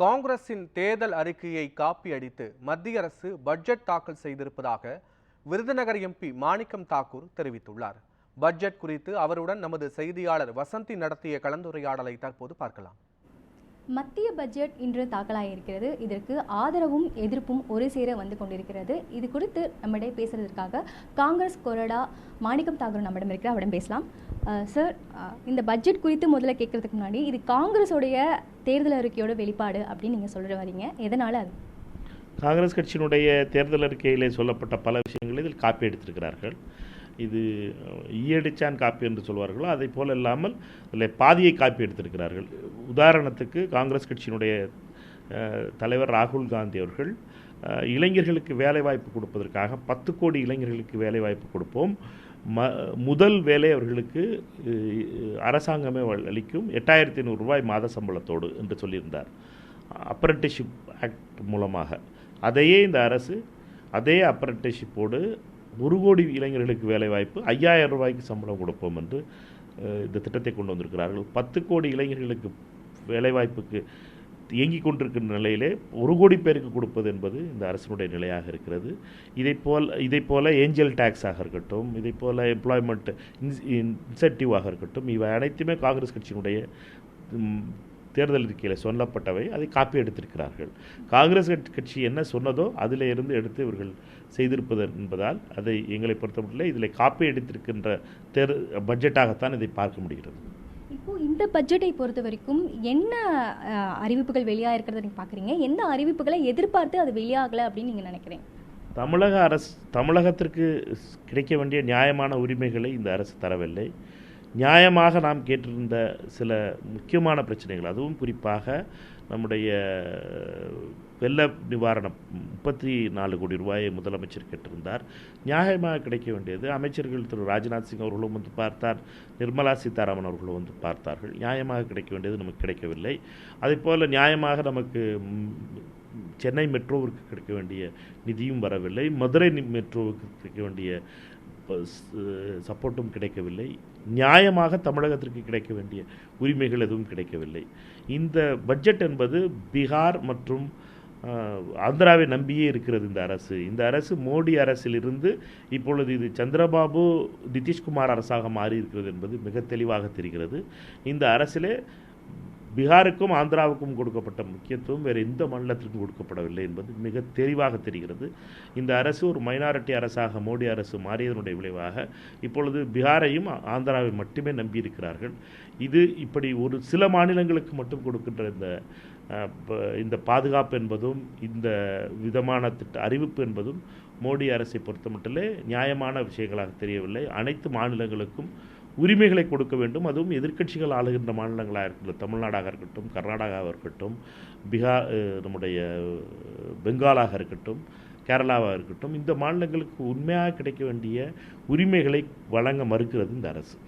காங்கிரசின் தேர்தல் அறிக்கையை காப்பி அடித்து மத்திய அரசு பட்ஜெட் தாக்கல் செய்திருப்பதாக விருதுநகர் எம்பி மாணிக்கம் தாக்கூர் தெரிவித்துள்ளார். பட்ஜெட் குறித்து அவருடன் நமது செய்தியாளர் வசந்தி நடத்திய கலந்துரையாடலை தற்போது பார்க்கலாம். மத்திய பட்ஜெட் இன்று தாக்கலாயிருக்கிறது. இதற்கு ஆதரவும் எதிர்ப்பும் ஒரு சேர வந்து கொண்டிருக்கிறது. இது குறித்து நம்மிடையே பேசுறதுக்காக காங்கிரஸ் கொறடா மாணிக்கம் தாக்கூர் நம்மிடம் இருக்கிற அவரிடம் பேசலாம். சார், இந்த பட்ஜெட் குறித்து முதல்ல கேட்கறதுக்கு முன்னாடி இது காங்கிரஸோடைய தேர்தல் அறிக்கையோட வெளிப்பாடு அப்படின்னு நீங்கள் சொல்லிட்டு வரீங்க. எதனால அது? காங்கிரஸ் கட்சியினுடைய தேர்தல் அறிக்கையிலே சொல்லப்பட்ட பல விஷயங்களை இதில் காப்பி எடுத்திருக்கிறார்கள். இது ஈயடிச்சான் காப்பி என்று சொல்வார்களோ அதை போல் இல்லாமல் அதில் பாதியை காப்பி எடுத்திருக்கிறார்கள். உதாரணத்துக்கு காங்கிரஸ் கட்சியினுடைய தலைவர் ராகுல் காந்தி அவர்கள் இளைஞர்களுக்கு வேலைவாய்ப்பு கொடுப்பதற்காக 10 கோடி இளைஞர்களுக்கு வேலைவாய்ப்பு கொடுப்போம், முதல் வேலை அவர்களுக்கு அரசாங்கமே அளிக்கும் 8500 ரூபாய் மாத சம்பளத்தோடு என்று சொல்லியிருந்தார். அப்ரண்டிஸ்ஷிப் ஆக்ட் மூலமாக அதையே இந்த அரசு அதே அப்ரண்டிஸ்ஷிப்போடு 1 கோடி இளைஞர்களுக்கு வேலைவாய்ப்பு 5000 ரூபாய்க்கு சம்பளம் கொடுப்போம் என்று இந்த திட்டத்தை கொண்டு வந்திருக்கிறார்கள். 10 கோடி இளைஞர்களுக்கு வேலைவாய்ப்புக்கு இயங்கிக் கொண்டிருக்கின்ற நிலையிலே 1 கோடி பேருக்கு கொடுப்பது என்பது இந்த அரசினுடைய நிலையாக இருக்கிறது. இதைப்போல ஏஞ்சல் டேக்ஸாக இருக்கட்டும், இதைப்போல எம்ப்ளாய்மெண்ட் இன்சென்டிவாக இருக்கட்டும், இவை அனைத்துமே காங்கிரஸ் கட்சியினுடைய தேர்தல் அறிக்கையில் சொல்லப்பட்டவை. அதை காப்பி எடுத்திருக்கிறார்கள். காங்கிரஸ் கட்சி என்ன சொன்னதோ அதில் இருந்து எடுத்து இவர்கள் செய்திருப்பது என்பதால் அதை எங்களை பொறுத்தமட்டில் இதில் காப்பி எடுத்திருக்கின்ற பட்ஜெட்டாகத்தான் இதை பார்க்க முடிகிறது. இப்போ இந்த பட்ஜெட்டை பொறுத்த வரைக்கும் என்ன அறிவிப்புகள் வெளியாக இருக்கிறத நீங்கள் பார்க்குறீங்க? எந்த அறிவிப்புகளை எதிர்பார்த்து அது வெளியாகலை அப்படின்னு நீங்கள் நினைக்கிறீங்க? தமிழகத்திற்கு கிடைக்க வேண்டிய நியாயமான உரிமைகளை இந்த அரசு தரவில்லை. நியாயமாக நாம் கேட்டிருந்த சில முக்கியமான பிரச்சனைகள், அதுவும் குறிப்பாக நம்முடைய வெள்ள நிவாரணம் 34 கோடி ரூபாயை முதலமைச்சர் கேட்டிருந்தார். நியாயமாக கிடைக்க வேண்டியது. அமைச்சர்கள் திரு ராஜ்நாத் சிங் அவர்களும் வந்து பார்த்தார், நிர்மலா சீதாராமன் அவர்களும் வந்து பார்த்தார்கள். நியாயமாக கிடைக்க வேண்டியது நமக்கு கிடைக்கவில்லை. அதேபோல் நியாயமாக நமக்கு சென்னை மெட்ரோவிற்கு கிடைக்க வேண்டிய நிதியும் வரவில்லை. மதுரை மெட்ரோவுக்கு கிடைக்க வேண்டிய சப்போர்ட்டும் கிடைக்கவில்லை. நியாயமாக தமிழகத்திற்கு கிடைக்க வேண்டிய உரிமைகள் எதுவும் கிடைக்கவில்லை. இந்த பட்ஜெட் என்பது பீகார் மற்றும் ஆந்திராவை நம்பியே இருக்கிறது இந்த அரசு மோடி அரசிலிருந்து இப்பொழுது இது சந்திரபாபு நிதிஷ்குமார் அரசாக மாறி இருக்கிறது என்பது மிக தெளிவாக தெரிகிறது. இந்த அரசிலே பீகாருக்கும் ஆந்திராவுக்கும் கொடுக்கப்பட்ட முக்கியத்துவம் வேறு எந்த மாநிலத்திற்கும் கொடுக்கப்படவில்லை என்பது மிக தெளிவாக தெரிகிறது. இந்த அரசு ஒரு மைனாரிட்டி அரசாக மோடி அரசு மாறியதனுடைய விளைவாக இப்பொழுது பீகாரையும் ஆந்திராவை மட்டுமே நம்பியிருக்கிறார்கள். இது இப்படி ஒரு சில மாநிலங்களுக்கு மட்டும் கொடுக்கின்ற இந்த பாதுகாப்பு என்பதும் இந்த விதமான அறிவிப்பு என்பதும் மோடி அரசை பொறுத்தமட்டிலே நியாயமான விஷயங்களாக தெரியவில்லை. அனைத்து மாநிலங்களுக்கும் உரிமைகளை கொடுக்க வேண்டும். அதுவும் எதிர்க்கட்சிகள் ஆளுகின்ற மாநிலங்களாக இருக்கட்டும், தமிழ்நாடாக இருக்கட்டும், கர்நாடகாவாக இருக்கட்டும், பீகார், நம்முடைய பெங்காலாக இருக்கட்டும், கேரளாவாக இருக்கட்டும், இந்த மாநிலங்களுக்கு உண்மையாக கிடைக்க வேண்டிய உரிமைகளை வழங்க மறுக்கிறது இந்த அரசு.